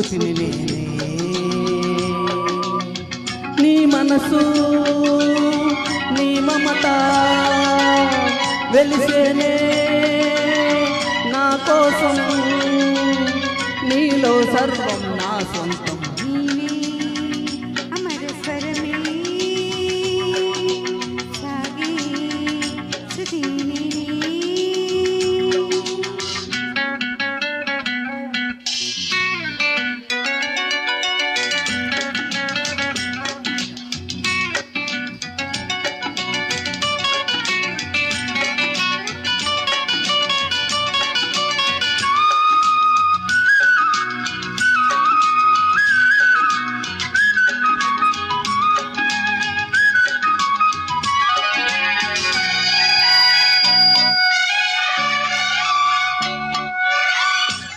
శృతిని నేనే నీ మనసు నీ మమత వెలిసేనే నా కోసం నీలో సర్వం నా సొంతం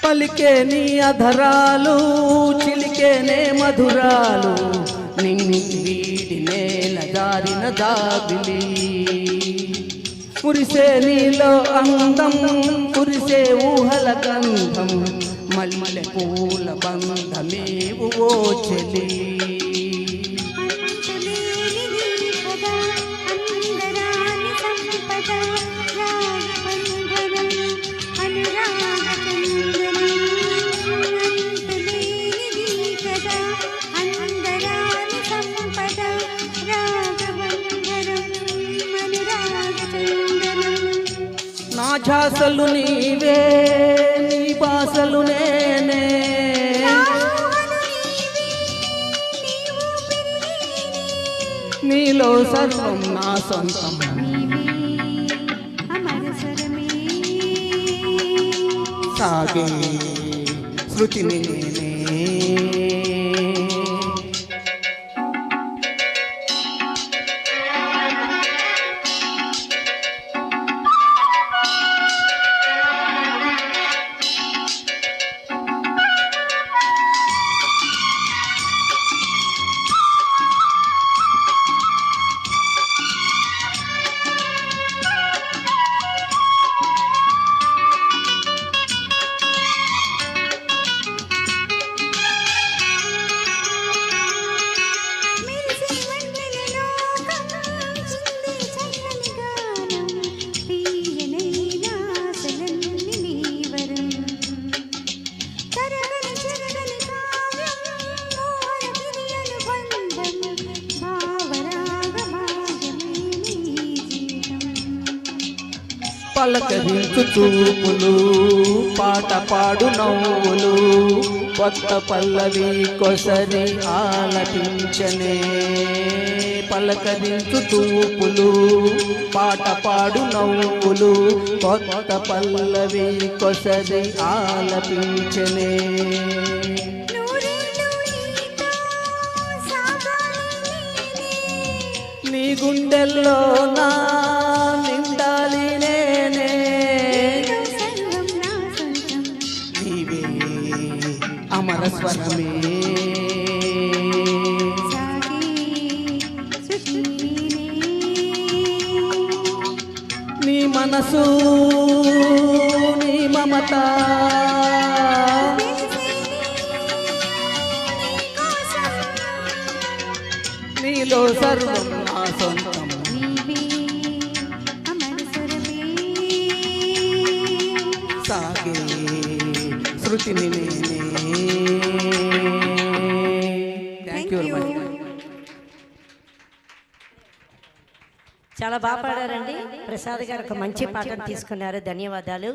పలికే నీ అధరాలు చిలికేనే మధురాలు నిన్ని వీడి నేల జారిన జాబిలి కురిసే నీలో అందం కురిసే ఊహల గంధం మల్లె పూల బంధమేవు ఓ చెలి నా ఝాసలు నీవే నీ బాసలు నేనే నీలో సర్వం నా సొంతం సాగే శృతిని నేనే పలకరించు చూపులు పాట పాడు నవ్వులు కొత్త పల్లవి కొసరి ఆలపించనే పలకరించు చూపులు పాట పాడు నవ్వులు కొత్త పల్లవి కొసరి ఆలపించనే నీ గుండెల్లో నా నిండాలి అమర స్వరమే నీ మనసు నీ మమత నీలో సర్వం నా సొంతం సాగే శృతిని నేనే చాలా బాగా పాడారండి. ప్రసాద్ గారు ఒక మంచి పాటను తీసుకున్నారు. ధన్యవాదాలు.